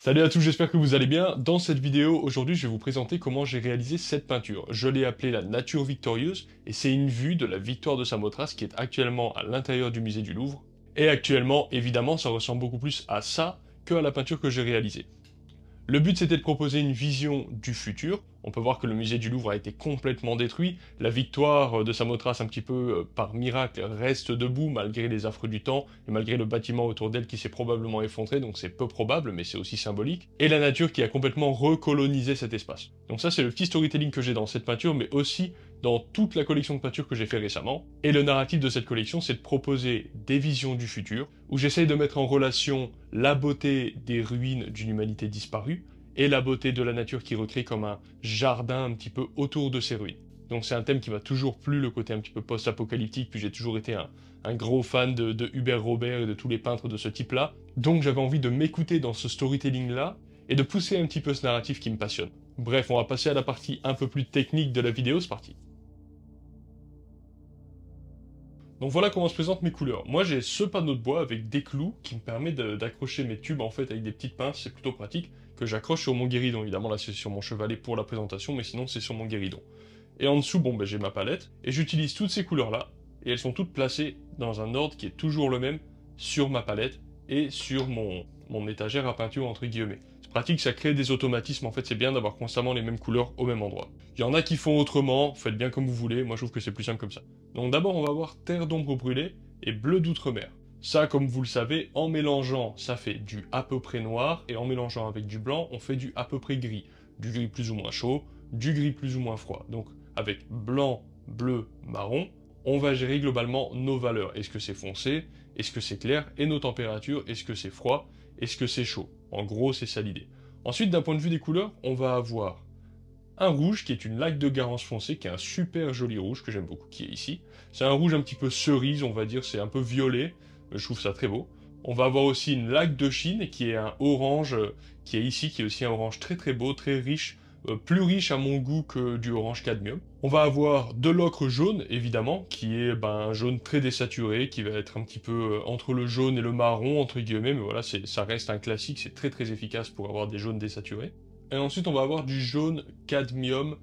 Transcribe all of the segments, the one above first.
Salut à tous, j'espère que vous allez bien. Dans cette vidéo, aujourd'hui, je vais vous présenter comment j'ai réalisé cette peinture. Je l'ai appelée la Nature Victorieuse, et c'est une vue de la victoire de Samothrace qui est actuellement à l'intérieur du musée du Louvre. Et actuellement, évidemment, ça ressemble beaucoup plus à ça que à la peinture que j'ai réalisée. Le but c'était de proposer une vision du futur. On peut voir que le musée du Louvre a été complètement détruit. La victoire de Samothrace, un petit peu par miracle, reste debout malgré les affres du temps et malgré le bâtiment autour d'elle qui s'est probablement effondré, donc c'est peu probable, mais c'est aussi symbolique. Et la nature qui a complètement recolonisé cet espace. Donc ça c'est le petit storytelling que j'ai dans cette peinture, mais aussi dans toute la collection de peintures que j'ai fait récemment. Et le narratif de cette collection, c'est de proposer des visions du futur, où j'essaye de mettre en relation la beauté des ruines d'une humanité disparue, et la beauté de la nature qui recrée comme un jardin un petit peu autour de ces ruines. Donc c'est un thème qui m'a toujours plu, le côté un petit peu post-apocalyptique, puis j'ai toujours été un gros fan de Hubert Robert et de tous les peintres de ce type-là. Donc j'avais envie de m'écouter dans ce storytelling-là, et de pousser un petit peu ce narratif qui me passionne. Bref, on va passer à la partie un peu plus technique de la vidéo, c'est parti. Donc voilà comment se présentent mes couleurs. Moi j'ai ce panneau de bois avec des clous qui me permet d'accrocher mes tubes en fait avec des petites pinces, c'est plutôt pratique, que j'accroche sur mon guéridon. Évidemment là c'est sur mon chevalet pour la présentation, mais sinon c'est sur mon guéridon. Et en dessous, bon ben j'ai ma palette, et j'utilise toutes ces couleurs là, et elles sont toutes placées dans un ordre qui est toujours le même sur ma palette et sur mon étagère à peinture entre guillemets. C'est pratique, ça crée des automatismes, en fait c'est bien d'avoir constamment les mêmes couleurs au même endroit. Il y en a qui font autrement, faites bien comme vous voulez, moi je trouve que c'est plus simple comme ça. Donc d'abord on va voir terre d'ombre brûlée et bleu d'outre-mer. Ça, comme vous le savez, en mélangeant, ça fait du à peu près noir, et en mélangeant avec du blanc, on fait du à peu près gris. Du gris plus ou moins chaud, du gris plus ou moins froid. Donc avec blanc, bleu, marron, on va gérer globalement nos valeurs. Est-ce que c'est foncé? Est-ce que c'est clair? Et nos températures? Est-ce que c'est froid? Est-ce que c'est chaud? En gros, c'est ça l'idée. Ensuite, d'un point de vue des couleurs, on va avoir un rouge qui est une laque de Garance foncée, qui est un super joli rouge que j'aime beaucoup, qui est ici. C'est un rouge un petit peu cerise, on va dire, c'est un peu violet, je trouve ça très beau. On va avoir aussi une laque de Chine qui est un orange qui est ici, qui est aussi un orange très très beau, très riche, plus riche à mon goût que du orange cadmium. On va avoir de l'ocre jaune, évidemment, qui est un jaune très désaturé, qui va être un petit peu entre le jaune et le marron, entre guillemets, mais voilà, ça reste un classique, c'est très très efficace pour avoir des jaunes désaturés. Et ensuite, on va avoir du jaune cadmium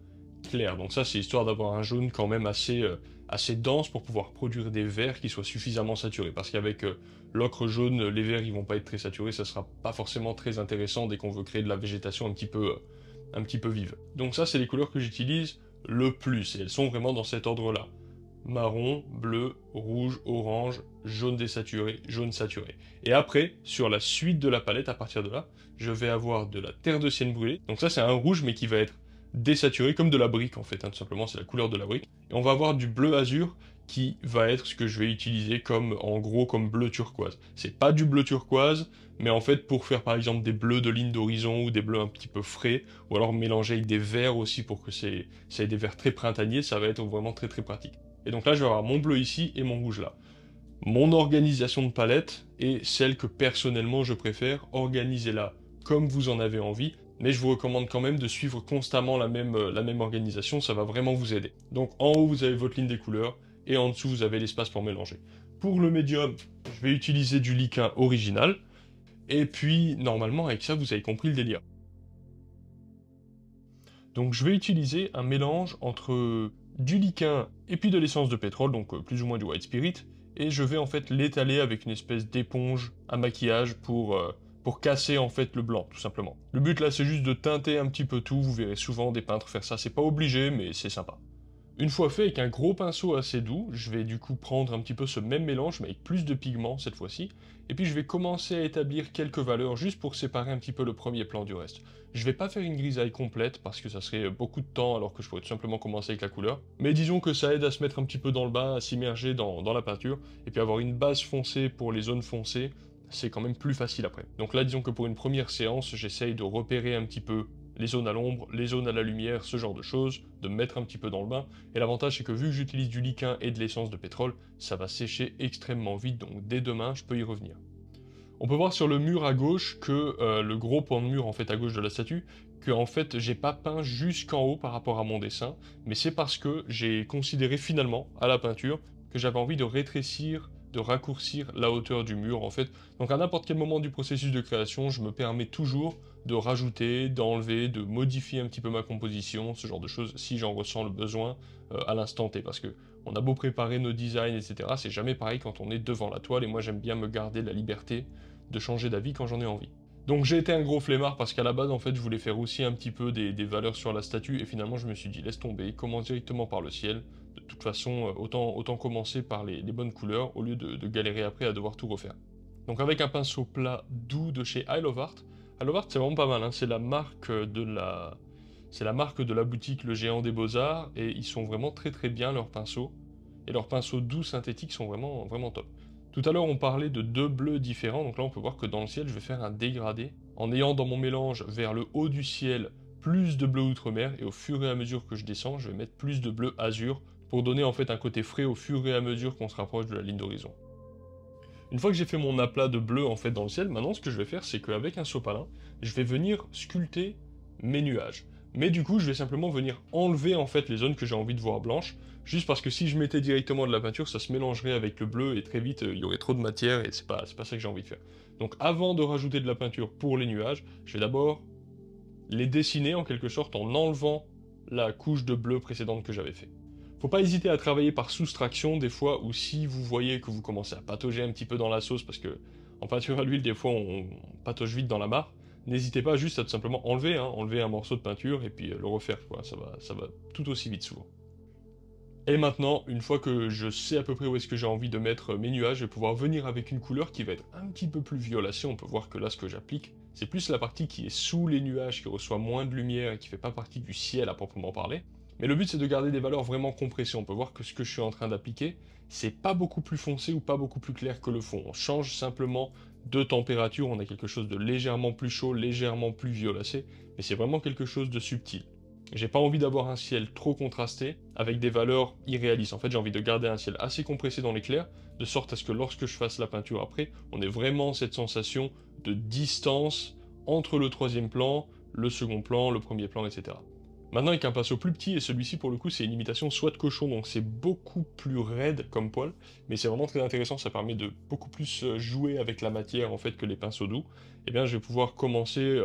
clair. Donc ça, c'est histoire d'avoir un jaune quand même assez dense pour pouvoir produire des verts qui soient suffisamment saturés. Parce qu'avec l'ocre jaune, les verts, ils vont pas être très saturés, ça sera pas forcément très intéressant dès qu'on veut créer de la végétation un petit peu vive. Donc ça, c'est les couleurs que j'utilise le plus, et elles sont vraiment dans cet ordre-là. Marron, bleu, rouge, orange, jaune désaturé, jaune saturé. Et après, sur la suite de la palette, à partir de là, je vais avoir de la terre de sienne brûlée. Donc ça, c'est un rouge, mais qui va être désaturé, comme de la brique, en fait, hein, tout simplement, c'est la couleur de la brique. Et on va avoir du bleu azur, qui va être ce que je vais utiliser comme, en gros, comme bleu turquoise. C'est pas du bleu turquoise, mais en fait, pour faire, par exemple, des bleus de ligne d'horizon, ou des bleus un petit peu frais, ou alors mélanger avec des verts aussi, pour que ça ait des verts très printaniers, ça va être vraiment très très pratique. Et donc là, je vais avoir mon bleu ici et mon rouge là. Mon organisation de palette est celle que personnellement je préfère. Organisez-la comme vous en avez envie, mais je vous recommande quand même de suivre constamment la même organisation, ça va vraiment vous aider. Donc en haut, vous avez votre ligne des couleurs, et en dessous, vous avez l'espace pour mélanger. Pour le médium, je vais utiliser du liquin original, et puis normalement, avec ça, vous avez compris le délire. Donc je vais utiliser un mélange entre du liquin et puis de l'essence de pétrole, donc plus ou moins du white spirit, et je vais en fait l'étaler avec une espèce d'éponge à maquillage pour casser en fait le blanc, tout simplement. Le but là c'est juste de teinter un petit peu tout, vous verrez souvent des peintres faire ça, c'est pas obligé mais c'est sympa. Une fois fait, avec un gros pinceau assez doux, je vais du coup prendre un petit peu ce même mélange, mais avec plus de pigments cette fois-ci, et puis je vais commencer à établir quelques valeurs juste pour séparer un petit peu le premier plan du reste. Je vais pas faire une grisaille complète, parce que ça serait beaucoup de temps alors que je pourrais tout simplement commencer avec la couleur, mais disons que ça aide à se mettre un petit peu dans le bain, à s'immerger dans la peinture, et puis avoir une base foncée pour les zones foncées, c'est quand même plus facile après. Donc là, disons que pour une première séance, j'essaye de repérer un petit peu les zones à l'ombre, les zones à la lumière, ce genre de choses, de me mettre un petit peu dans le bain. Et l'avantage c'est que vu que j'utilise du liquin et de l'essence de pétrole, ça va sécher extrêmement vite, donc dès demain je peux y revenir. On peut voir sur le mur à gauche que le gros pan de mur en fait à gauche de la statue, que en fait j'ai pas peint jusqu'en haut par rapport à mon dessin, mais c'est parce que j'ai considéré finalement à la peinture que j'avais envie de de raccourcir la hauteur du mur en fait. Donc à n'importe quel moment du processus de création, je me permets toujours de rajouter, d'enlever, de modifier un petit peu ma composition, ce genre de choses, si j'en ressens le besoin à l'instant T. Parce que on a beau préparer nos designs, etc., c'est jamais pareil quand on est devant la toile, et moi j'aime bien me garder la liberté de changer d'avis quand j'en ai envie. Donc j'ai été un gros flemmard parce qu'à la base en fait je voulais faire aussi un petit peu des valeurs sur la statue, et finalement je me suis dit laisse tomber, commence directement par le ciel. De toute façon, autant commencer par les bonnes couleurs au lieu de galérer après à devoir tout refaire. Donc avec un pinceau plat doux de chez Isle of Art. Isle of Art c'est vraiment pas mal, hein. C'est la marque de la boutique Le Géant des Beaux-Arts, et ils sont vraiment très très bien leurs pinceaux. Et leurs pinceaux doux synthétiques sont vraiment, vraiment top. Tout à l'heure on parlait de deux bleus différents, donc là on peut voir que dans le ciel je vais faire un dégradé, en ayant dans mon mélange vers le haut du ciel plus de bleu outre-mer, et au fur et à mesure que je descends, je vais mettre plus de bleu azur, pour donner en fait un côté frais au fur et à mesure qu'on se rapproche de la ligne d'horizon. Une fois que j'ai fait mon aplat de bleu en fait dans le ciel, maintenant ce que je vais faire c'est qu'avec un sopalin, je vais venir sculpter mes nuages. Mais du coup je vais simplement venir enlever en fait les zones que j'ai envie de voir blanches, juste parce que si je mettais directement de la peinture, ça se mélangerait avec le bleu et très vite il y aurait trop de matière et c'est pas ça que j'ai envie de faire. Donc avant de rajouter de la peinture pour les nuages, je vais d'abord les dessiner en quelque sorte en enlevant la couche de bleu précédente que j'avais fait. Faut pas hésiter à travailler par soustraction des fois, ou si vous voyez que vous commencez à patauger un petit peu dans la sauce, parce que en peinture à l'huile des fois on patauge vite dans la mare, n'hésitez pas juste à tout simplement enlever, enlever un morceau de peinture et puis le refaire, quoi. Ça va tout aussi vite souvent. Et maintenant, une fois que je sais à peu près où est-ce que j'ai envie de mettre mes nuages, je vais pouvoir venir avec une couleur qui va être un petit peu plus violacée. On peut voir que là, ce que j'applique, c'est plus la partie qui est sous les nuages, qui reçoit moins de lumière et qui fait pas partie du ciel à proprement parler. Mais le but, c'est de garder des valeurs vraiment compressées. On peut voir que ce que je suis en train d'appliquer, c'est pas beaucoup plus foncé ou pas beaucoup plus clair que le fond. On change simplement de température, on a quelque chose de légèrement plus chaud, légèrement plus violacé, mais c'est vraiment quelque chose de subtil. J'ai pas envie d'avoir un ciel trop contrasté, avec des valeurs irréalistes. En fait, j'ai envie de garder un ciel assez compressé dans l'éclair, de sorte à ce que lorsque je fasse la peinture après, on ait vraiment cette sensation de distance entre le troisième plan, le second plan, le premier plan, etc. Maintenant, avec un pinceau plus petit, et celui-ci pour le coup c'est une imitation soie de cochon, donc c'est beaucoup plus raide comme poil, mais c'est vraiment très intéressant, ça permet de beaucoup plus jouer avec la matière en fait que les pinceaux doux. Et bien je vais pouvoir commencer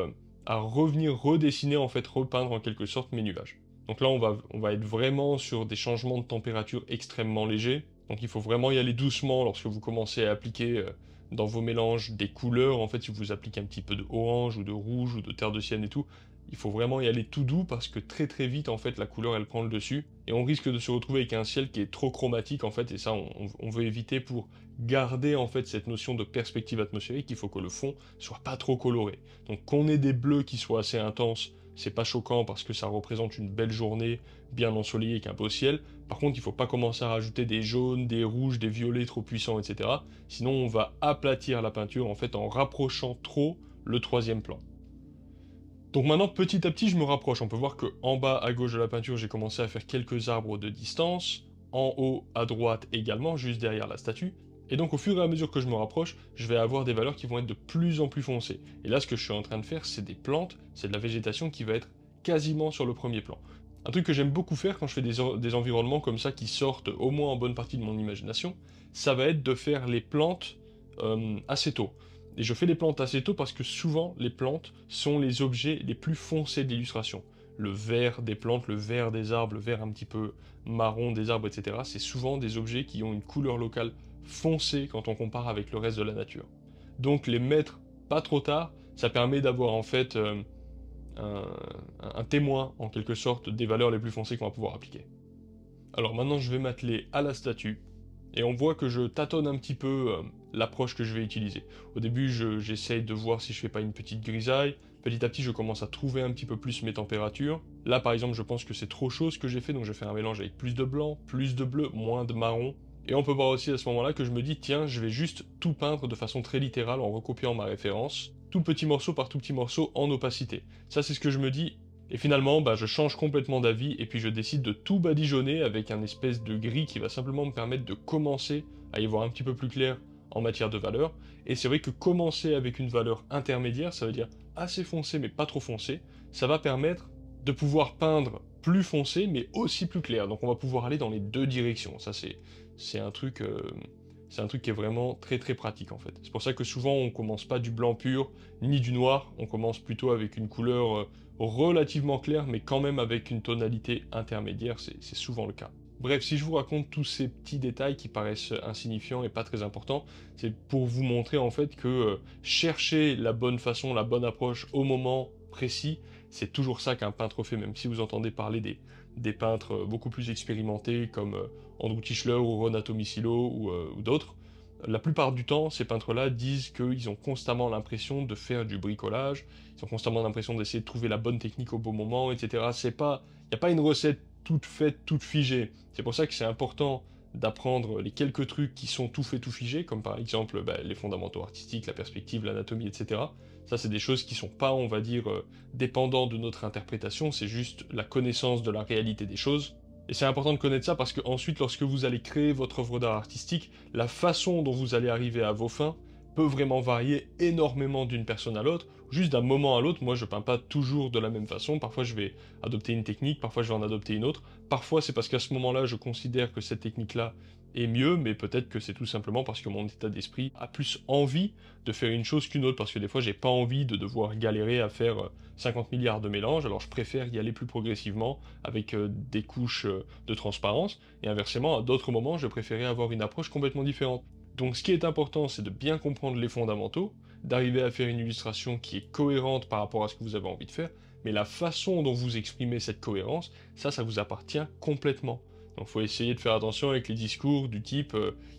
à revenir redessiner, en fait repeindre en quelque sorte mes nuages. Donc là on va être vraiment sur des changements de température extrêmement légers, donc il faut vraiment y aller doucement lorsque vous commencez à appliquer dans vos mélanges des couleurs. En fait si vous appliquez un petit peu de orange ou de rouge ou de terre de sienne et tout, il faut vraiment y aller tout doux parce que très très vite en fait la couleur elle prend le dessus et on risque de se retrouver avec un ciel qui est trop chromatique en fait, et ça on veut éviter pour garder en fait cette notion de perspective atmosphérique. Il faut que le fond soit pas trop coloré. Donc qu'on ait des bleus qui soient assez intenses, c'est pas choquant parce que ça représente une belle journée bien ensoleillée avec un beau ciel. Par contre il faut pas commencer à rajouter des jaunes, des rouges, des violets trop puissants, etc. Sinon on va aplatir la peinture en fait en rapprochant trop le troisième plan. Donc maintenant, petit à petit, je me rapproche. On peut voir que en bas, à gauche de la peinture, j'ai commencé à faire quelques arbres de distance. En haut, à droite également, juste derrière la statue. Et donc au fur et à mesure que je me rapproche, je vais avoir des valeurs qui vont être de plus en plus foncées. Et là, ce que je suis en train de faire, c'est des plantes, c'est de la végétation qui va être quasiment sur le premier plan. Un truc que j'aime beaucoup faire quand je fais des environnements comme ça qui sortent au moins en bonne partie de mon imagination, ça va être de faire les plantes assez tôt. Et je fais les plantes assez tôt parce que souvent les plantes sont les objets les plus foncés de l'illustration. Le vert des plantes, le vert des arbres, le vert un petit peu marron des arbres, etc. C'est souvent des objets qui ont une couleur locale foncée quand on compare avec le reste de la nature. Donc les mettre pas trop tard, ça permet d'avoir en fait un témoin en quelque sorte des valeurs les plus foncées qu'on va pouvoir appliquer. Alors maintenant je vais m'atteler à la statue. Et on voit que je tâtonne un petit peu l'approche que je vais utiliser. Au début, j'essaye de voir si je fais pas une petite grisaille. Petit à petit, je commence à trouver un petit peu plus mes températures. Là, par exemple, je pense que c'est trop chaud ce que j'ai fait, donc je fais un mélange avec plus de blanc, plus de bleu, moins de marron. Et on peut voir aussi à ce moment-là que je me dis, tiens, je vais juste tout peindre de façon très littérale en recopiant ma référence, tout petit morceau par tout petit morceau en opacité. Ça, c'est ce que je me dis. Et finalement, je change complètement d'avis et puis je décide de tout badigeonner avec un espèce de gris qui va simplement me permettre de commencer à y voir un petit peu plus clair en matière de valeur. Et c'est vrai que commencer avec une valeur intermédiaire, ça veut dire assez foncé mais pas trop foncé, ça va permettre de pouvoir peindre plus foncé mais aussi plus clair. Donc on va pouvoir aller dans les deux directions. Ça c'est un truc c'est un truc qui est vraiment très très pratique en fait. C'est pour ça que souvent on commence pas du blanc pur, ni du noir, on commence plutôt avec une couleur relativement claire, mais quand même avec une tonalité intermédiaire, c'est souvent le cas. Bref, si je vous raconte tous ces petits détails qui paraissent insignifiants et pas très importants, c'est pour vous montrer en fait que chercher la bonne façon, la bonne approche au moment précis, c'est toujours ça qu'un peintre fait, même si vous entendez parler des peintres beaucoup plus expérimentés comme Andrew Tischler ou Renato Micilo ou d'autres. La plupart du temps, ces peintres-là disent qu'ils ont constamment l'impression de faire du bricolage, ils ont constamment l'impression d'essayer de trouver la bonne technique au bon moment, etc. Il n'y a pas une recette toute faite, toute figée. C'est pour ça que c'est important d'apprendre les quelques trucs qui sont tout faits, tout figés, comme par exemple les fondamentaux artistiques, la perspective, l'anatomie, etc. Ça, c'est des choses qui sont pas, on va dire, dépendants de notre interprétation, c'est juste la connaissance de la réalité des choses. Et c'est important de connaître ça parce que ensuite, lorsque vous allez créer votre œuvre d'art artistique, la façon dont vous allez arriver à vos fins peut vraiment varier énormément d'une personne à l'autre, juste d'un moment à l'autre. Moi, je peins pas toujours de la même façon. Parfois, je vais adopter une technique, parfois, je vais en adopter une autre. Parfois, c'est parce qu'à ce moment-là, je considère que cette technique-là est mieux, mais peut-être que c'est tout simplement parce que mon état d'esprit a plus envie de faire une chose qu'une autre, parce que des fois, j'ai pas envie de devoir galérer à faire 50 milliards de mélanges, alors je préfère y aller plus progressivement avec des couches de transparence, et inversement, à d'autres moments, je préférais avoir une approche complètement différente. Donc ce qui est important, c'est de bien comprendre les fondamentaux, d'arriver à faire une illustration qui est cohérente par rapport à ce que vous avez envie de faire, mais la façon dont vous exprimez cette cohérence, ça vous appartient complètement. Donc il faut essayer de faire attention avec les discours du type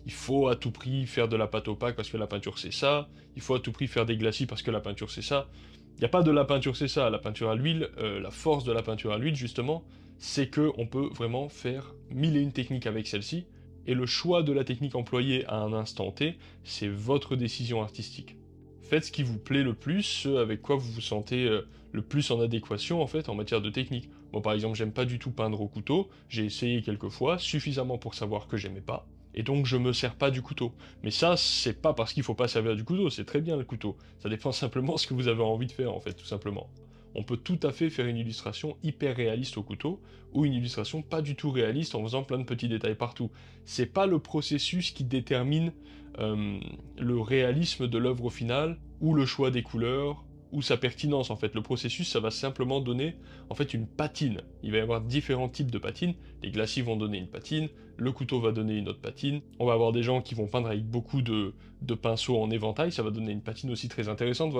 il faut à tout prix faire de la pâte opaque parce que la peinture c'est ça, il faut à tout prix faire des glacis parce que la peinture c'est ça. Il n'y a pas de la peinture c'est ça, la peinture à l'huile, la force de la peinture à l'huile justement, c'est qu'on peut vraiment faire mille et une techniques avec celle-ci, et le choix de la technique employée à un instant T, c'est votre décision artistique. Faites ce qui vous plaît le plus, ce avec quoi vous vous sentez le plus en adéquation en fait en matière de technique. Moi par exemple, j'aime pas du tout peindre au couteau, j'ai essayé quelques fois, suffisamment pour savoir que j'aimais pas, et donc je me sers pas du couteau. Mais ça, c'est pas parce qu'il faut pas servir du couteau, c'est très bien le couteau. Ça dépend simplement de ce que vous avez envie de faire en fait, tout simplement. On peut tout à fait faire une illustration hyper réaliste au couteau, ou une illustration pas du tout réaliste en faisant plein de petits détails partout. C'est pas le processus qui détermine le réalisme de l'œuvre finale, ou le choix des couleurs, ou sa pertinence en fait. Le processus, ça va simplement donner en fait une patine. Il va y avoir différents types de patines. Les glacis vont donner une patine, le couteau va donner une autre patine. On va avoir des gens qui vont peindre avec beaucoup de pinceaux en éventail, ça va donner une patine aussi très intéressante.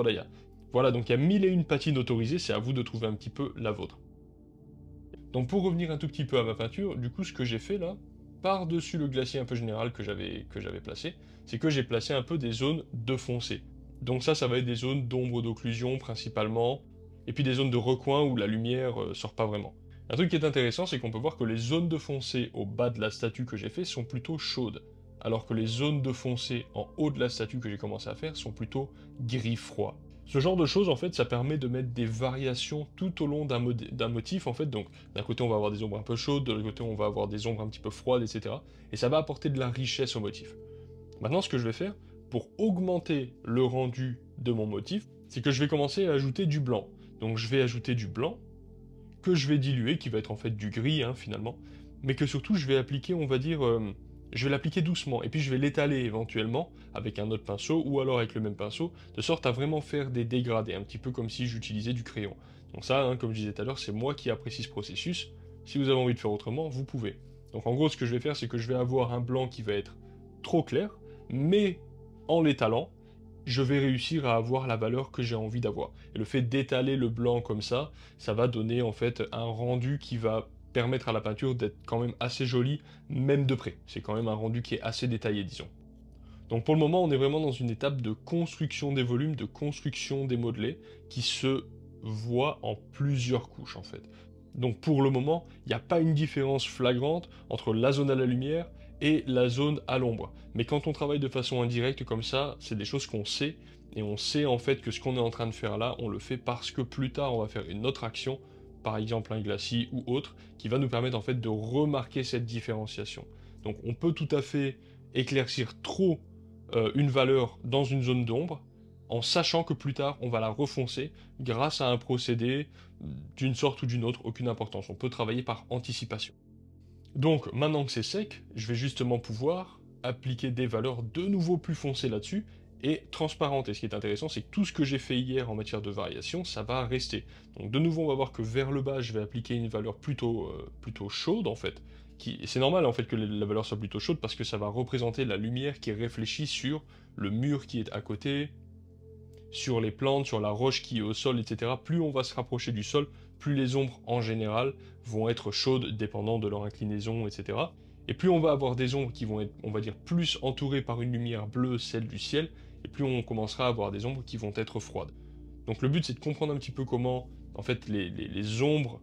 Voilà, donc il y a mille et une patines autorisées, c'est à vous de trouver un petit peu la vôtre. Donc pour revenir un tout petit peu à ma peinture, du coup ce que j'ai fait là, par-dessus le glacier un peu général que j'avais placé, c'est que j'ai placé un peu des zones de foncé. Donc ça va être des zones d'ombre d'occlusion principalement, et puis des zones de recoin où la lumière sort pas vraiment. Un truc qui est intéressant, c'est qu'on peut voir que les zones de foncé au bas de la statue que j'ai fait sont plutôt chaudes, alors que les zones de foncé en haut de la statue que j'ai commencé à faire sont plutôt gris froid. Ce genre de choses, en fait, ça permet de mettre des variations tout au long d'un motif, en fait. Donc, d'un côté, on va avoir des ombres un peu chaudes, de l'autre côté, on va avoir des ombres un petit peu froides, etc. Et ça va apporter de la richesse au motif. Maintenant, ce que je vais faire, pour augmenter le rendu de mon motif, c'est que je vais commencer à ajouter du blanc. Donc, je vais ajouter du blanc, que je vais diluer, qui va être en fait du gris, hein, finalement. Mais que surtout, je vais appliquer, on va dire... je vais l'appliquer doucement, et puis je vais l'étaler éventuellement avec un autre pinceau, ou alors avec le même pinceau, de sorte à vraiment faire des dégradés, un petit peu comme si j'utilisais du crayon. Donc ça, hein, comme je disais tout à l'heure, c'est moi qui apprécie ce processus. Si vous avez envie de faire autrement, vous pouvez. Donc en gros, ce que je vais faire, c'est que je vais avoir un blanc qui va être trop clair, mais en l'étalant, je vais réussir à avoir la valeur que j'ai envie d'avoir. Et le fait d'étaler le blanc comme ça va donner en fait un rendu qui va permettre à la peinture d'être quand même assez jolie, même de près. C'est quand même un rendu qui est assez détaillé, disons. Donc pour le moment, on est vraiment dans une étape de construction des volumes, de construction des modelés, qui se voit en plusieurs couches en fait. Donc pour le moment, il n'y a pas une différence flagrante entre la zone à la lumière et la zone à l'ombre. Mais quand on travaille de façon indirecte comme ça, c'est des choses qu'on sait, et on sait en fait que ce qu'on est en train de faire là, on le fait parce que plus tard on va faire une autre action, par exemple un glacis ou autre, qui va nous permettre en fait de remarquer cette différenciation. Donc on peut tout à fait éclaircir trop une valeur dans une zone d'ombre, en sachant que plus tard on va la refoncer grâce à un procédé d'une sorte ou d'une autre, aucune importance. On peut travailler par anticipation. Donc maintenant que c'est sec, je vais justement pouvoir appliquer des valeurs de nouveau plus foncées là-dessus, et transparentes. Et ce qui est intéressant, c'est que tout ce que j'ai fait hier en matière de variation, ça va rester. Donc de nouveau, on va voir que vers le bas, je vais appliquer une valeur plutôt chaude, en fait. C'est normal, en fait, que la valeur soit plutôt chaude, parce que ça va représenter la lumière qui réfléchit sur le mur qui est à côté, sur les plantes, sur la roche qui est au sol, etc. Plus on va se rapprocher du sol, plus les ombres, en général, vont être chaudes, dépendant de leur inclinaison, etc. Et plus on va avoir des ombres qui vont être, on va dire, plus entourées par une lumière bleue, celle du ciel, et plus on commencera à avoir des ombres qui vont être froides. Donc le but, c'est de comprendre un petit peu comment, en fait, les ombres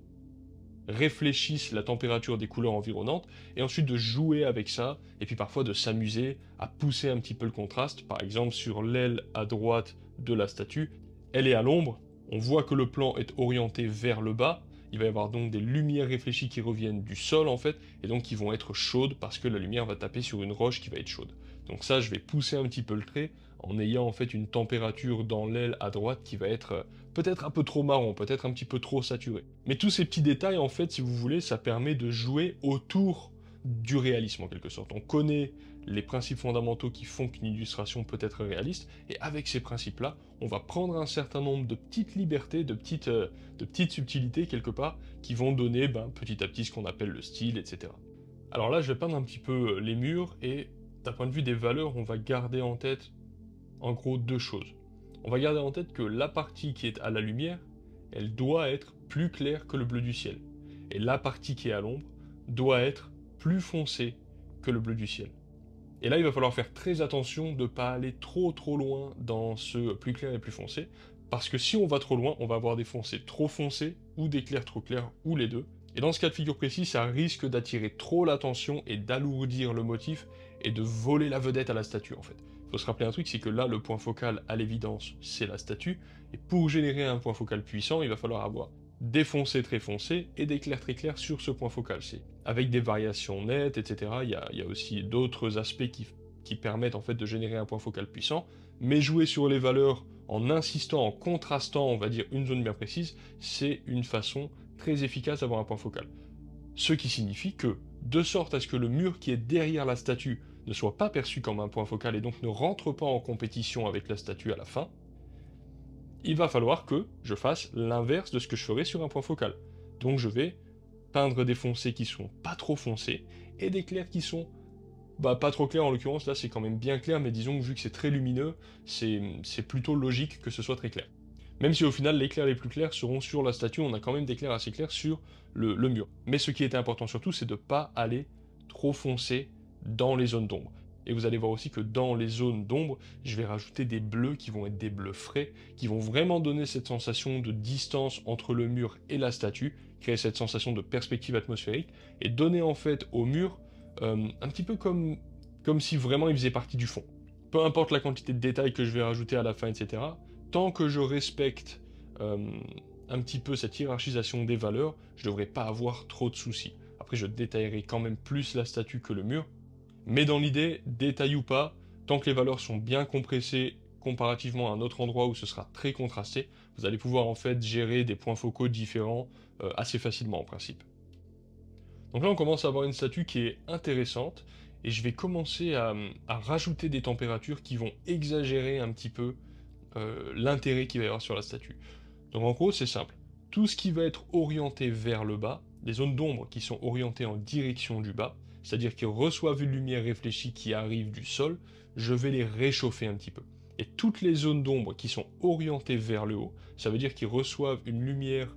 réfléchissent la température des couleurs environnantes, et ensuite de jouer avec ça, et puis parfois de s'amuser à pousser un petit peu le contraste. Par exemple, sur l'aile à droite de la statue, elle est à l'ombre, on voit que le plan est orienté vers le bas, il va y avoir donc des lumières réfléchies qui reviennent du sol en fait, et donc qui vont être chaudes parce que la lumière va taper sur une roche qui va être chaude. Donc ça, je vais pousser un petit peu le trait en ayant en fait une température dans l'aile à droite qui va être peut-être un peu trop marron, peut-être un petit peu trop saturé. Mais tous ces petits détails en fait, si vous voulez, ça permet de jouer autour du réalisme en quelque sorte. On connaît les principes fondamentaux qui font qu'une illustration peut être réaliste, et avec ces principes-là, on va prendre un certain nombre de petites libertés, de petites subtilités quelque part, qui vont donner petit à petit ce qu'on appelle le style, etc. Alors là, je vais peindre un petit peu les murs, et d'un point de vue des valeurs, on va garder en tête en gros deux choses. On va garder en tête que la partie qui est à la lumière, elle doit être plus claire que le bleu du ciel. Et la partie qui est à l'ombre doit être plus foncée que le bleu du ciel. Et là, il va falloir faire très attention de ne pas aller trop loin dans ce plus clair et plus foncé, parce que si on va trop loin, on va avoir des foncés trop foncés, ou des clairs trop clairs, ou les deux. Et dans ce cas de figure précis, ça risque d'attirer trop l'attention et d'alourdir le motif, et de voler la vedette à la statue en fait. Il faut se rappeler un truc, c'est que là, le point focal, à l'évidence, c'est la statue, et pour générer un point focal puissant, il va falloir avoir des foncés très foncés et des clairs très clairs sur ce point focal-ci. Avec des variations nettes, etc. Il y a aussi d'autres aspects qui permettent en fait de générer un point focal puissant, mais jouer sur les valeurs en insistant, en contrastant, on va dire, une zone bien précise, c'est une façon très efficace d'avoir un point focal. Ce qui signifie que, de sorte à ce que le mur qui est derrière la statue ne soit pas perçu comme un point focal et donc ne rentre pas en compétition avec la statue à la fin, il va falloir que je fasse l'inverse de ce que je ferais sur un point focal. Donc je vais peindre des foncés qui sont pas trop foncés, et des clairs qui sont pas trop clairs. En l'occurrence là c'est quand même bien clair, mais disons que vu que c'est très lumineux, c'est plutôt logique que ce soit très clair. Même si au final les clairs les plus clairs seront sur la statue, on a quand même des clairs assez clairs sur le mur. Mais ce qui était important surtout, c'est de ne pas aller trop foncé dans les zones d'ombre. Et vous allez voir aussi que dans les zones d'ombre, je vais rajouter des bleus qui vont être des bleus frais, qui vont vraiment donner cette sensation de distance entre le mur et la statue, créer cette sensation de perspective atmosphérique, et donner en fait au mur un petit peu comme si vraiment il faisait partie du fond. Peu importe la quantité de détails que je vais rajouter à la fin, etc., tant que je respecte un petit peu cette hiérarchisation des valeurs, je ne devrais pas avoir trop de soucis. Après, je détaillerai quand même plus la statue que le mur, mais dans l'idée, détail ou pas, tant que les valeurs sont bien compressées comparativement à un autre endroit où ce sera très contrasté, vous allez pouvoir en fait gérer des points focaux différents assez facilement en principe. Donc là on commence à avoir une statue qui est intéressante, et je vais commencer à rajouter des températures qui vont exagérer un petit peu l'intérêt qu'il va y avoir sur la statue. Donc en gros c'est simple, tout ce qui va être orienté vers le bas, les zones d'ombre qui sont orientées en direction du bas, c'est-à-dire qu'ils reçoivent une lumière réfléchie qui arrive du sol, je vais les réchauffer un petit peu. Et toutes les zones d'ombre qui sont orientées vers le haut, ça veut dire qu'ils reçoivent une lumière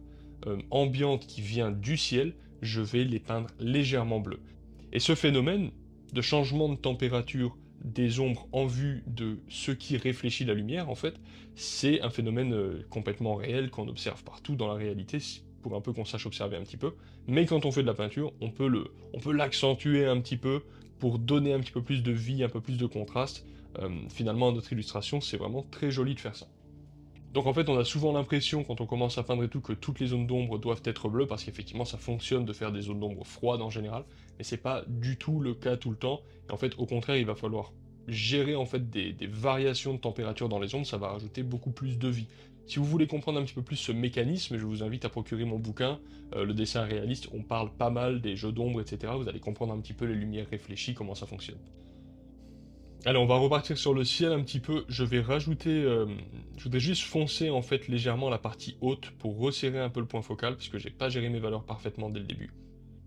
ambiante qui vient du ciel, je vais les peindre légèrement bleus. Et ce phénomène de changement de température des ombres en vue de ce qui réfléchit la lumière, en fait, c'est un phénomène complètement réel qu'on observe partout dans la réalité, pour un peu qu'on sache observer un petit peu, mais quand on fait de la peinture, on peut l'accentuer un petit peu pour donner un petit peu plus de vie, un peu plus de contraste. Finalement, à notre illustration, c'est vraiment très joli de faire ça. Donc en fait, on a souvent l'impression, quand on commence à peindre et tout, que toutes les zones d'ombre doivent être bleues, parce qu'effectivement, ça fonctionne de faire des zones d'ombre froides en général, mais c'est pas du tout le cas tout le temps, et en fait, au contraire, il va falloir gérer en fait des variations de température dans les ombres, ça va rajouter beaucoup plus de vie. Si vous voulez comprendre un petit peu plus ce mécanisme, je vous invite à procurer mon bouquin, le dessin réaliste, on parle pas mal des jeux d'ombre, etc. Vous allez comprendre un petit peu les lumières réfléchies, comment ça fonctionne. Allez, on va repartir sur le ciel un petit peu. Je vais rajouter, je voudrais juste foncer en fait légèrement la partie haute pour resserrer un peu le point focal, parce que j'ai pas géré mes valeurs parfaitement dès le début.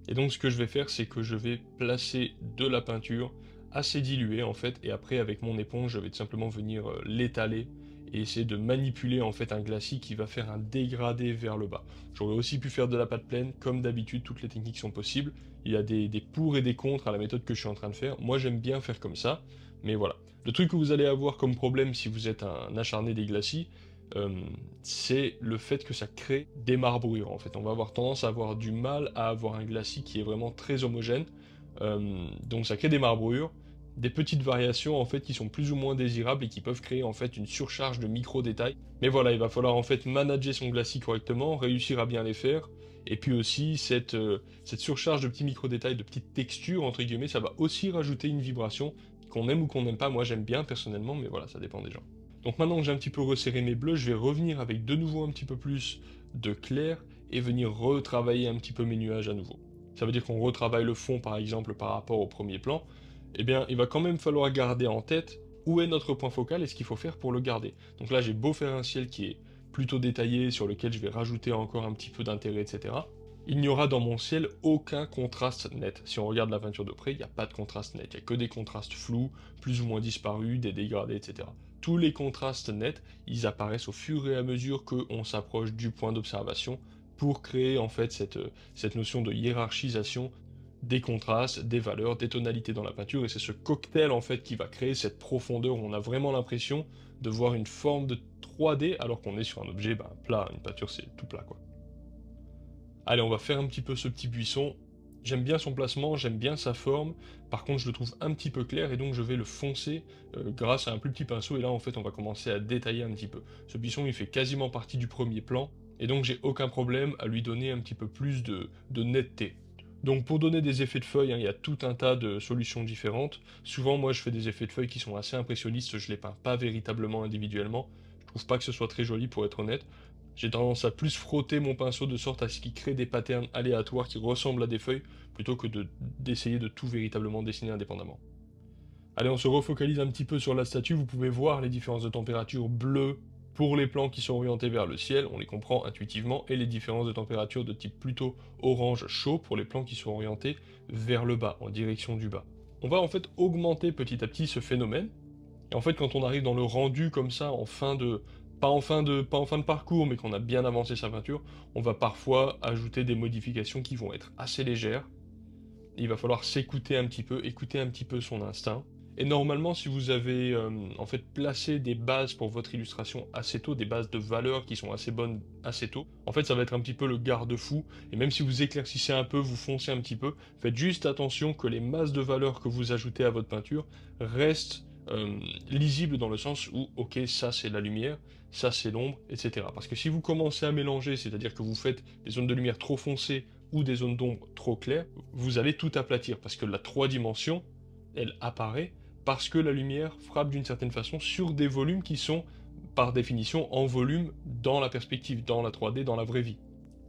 Et donc ce que je vais faire, c'est que je vais placer de la peinture assez diluée en fait, et après avec mon éponge, je vais tout simplement venir l'étaler et essayer de manipuler en fait un glacis qui va faire un dégradé vers le bas. J'aurais aussi pu faire de la pâte pleine, comme d'habitude, toutes les techniques sont possibles. Il y a des pour et des contre à la méthode que je suis en train de faire. Moi j'aime bien faire comme ça, mais voilà. Le truc que vous allez avoir comme problème si vous êtes un acharné des glacis, euh, c'est le fait que ça crée des marbrures en fait. On va avoir tendance à avoir du mal à avoir un glacis qui est vraiment très homogène. Donc ça crée des marbrures, des petites variations en fait qui sont plus ou moins désirables et qui peuvent créer en fait une surcharge de micro-détails. Mais voilà, il va falloir en fait manager son glacis correctement, réussir à bien les faire. Et puis aussi cette surcharge de petits micro-détails, de petites textures entre guillemets, ça va aussi rajouter une vibration qu'on aime ou qu'on n'aime pas. Moi j'aime bien personnellement, mais voilà, ça dépend des gens. Donc maintenant que j'ai un petit peu resserré mes bleus, je vais revenir avec de nouveau un petit peu plus de clair et venir retravailler un petit peu mes nuages à nouveau. Ça veut dire qu'on retravaille le fond par exemple par rapport au premier plan. Eh bien, il va quand même falloir garder en tête où est notre point focal et ce qu'il faut faire pour le garder. Donc là, j'ai beau faire un ciel qui est plutôt détaillé, sur lequel je vais rajouter encore un petit peu d'intérêt, etc. Il n'y aura dans mon ciel aucun contraste net. Si on regarde la peinture de près, il n'y a pas de contraste net. Il n'y a que des contrastes flous, plus ou moins disparus, des dégradés, etc. Tous les contrastes nets, ils apparaissent au fur et à mesure qu'on s'approche du point d'observation pour créer en fait cette notion de hiérarchisation des contrastes, des valeurs, des tonalités dans la peinture, et c'est ce cocktail en fait qui va créer cette profondeur où on a vraiment l'impression de voir une forme de 3D alors qu'on est sur un objet plat, une peinture c'est tout plat quoi. Allez, on va faire un petit peu ce petit buisson. J'aime bien son placement, j'aime bien sa forme, par contre je le trouve un petit peu clair et donc je vais le foncer grâce à un plus petit pinceau et là en fait on va commencer à détailler un petit peu. Ce buisson il fait quasiment partie du premier plan et donc j'ai aucun problème à lui donner un petit peu plus de netteté. Donc pour donner des effets de feuilles, hein, il y a tout un tas de solutions différentes. Souvent moi je fais des effets de feuilles qui sont assez impressionnistes, je les peins pas véritablement individuellement. Je trouve pas que ce soit très joli pour être honnête. J'ai tendance à plus frotter mon pinceau de sorte à ce qu'il crée des patterns aléatoires qui ressemblent à des feuilles, plutôt que d'essayer de tout véritablement dessiner indépendamment. Allez, on se refocalise un petit peu sur la statue, vous pouvez voir les différences de température bleu pour les plans qui sont orientés vers le ciel, on les comprend intuitivement, et les différences de température de type plutôt orange chaud pour les plans qui sont orientés vers le bas, en direction du bas. On va en fait augmenter petit à petit ce phénomène, et en fait quand on arrive dans le rendu comme ça, pas en fin de parcours, mais qu'on a bien avancé sa peinture, on va parfois ajouter des modifications qui vont être assez légères. Il va falloir s'écouter un petit peu, écouter un petit peu son instinct. Et normalement, si vous avez en fait placé des bases pour votre illustration assez tôt, des bases de valeurs qui sont assez bonnes assez tôt, en fait ça va être un petit peu le garde-fou. Et même si vous éclaircissez un peu, vous foncez un petit peu, faites juste attention que les masses de valeurs que vous ajoutez à votre peinture restent lisibles dans le sens où, ok, ça c'est la lumière, ça c'est l'ombre, etc. Parce que si vous commencez à mélanger, c'est-à-dire que vous faites des zones de lumière trop foncées ou des zones d'ombre trop claires, vous allez tout aplatir parce que la 3 dimensions, elle apparaît parce que la lumière frappe d'une certaine façon sur des volumes qui sont, par définition, en volume dans la perspective, dans la 3D, dans la vraie vie.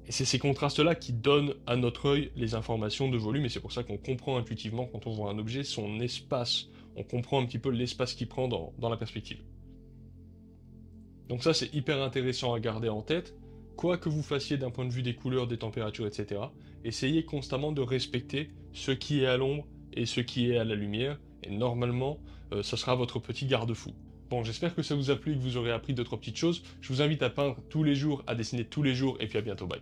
Et c'est ces contrastes-là qui donnent à notre œil les informations de volume, et c'est pour ça qu'on comprend intuitivement, quand on voit un objet, son espace. On comprend un petit peu l'espace qu'il prend dans la perspective. Donc ça, c'est hyper intéressant à garder en tête. Quoi que vous fassiez d'un point de vue des couleurs, des températures, etc., essayez constamment de respecter ce qui est à l'ombre et ce qui est à la lumière, et normalement, ça sera votre petit garde-fou. Bon, j'espère que ça vous a plu et que vous aurez appris 2-3 petites choses. Je vous invite à peindre tous les jours, à dessiner tous les jours, et puis à bientôt, bye.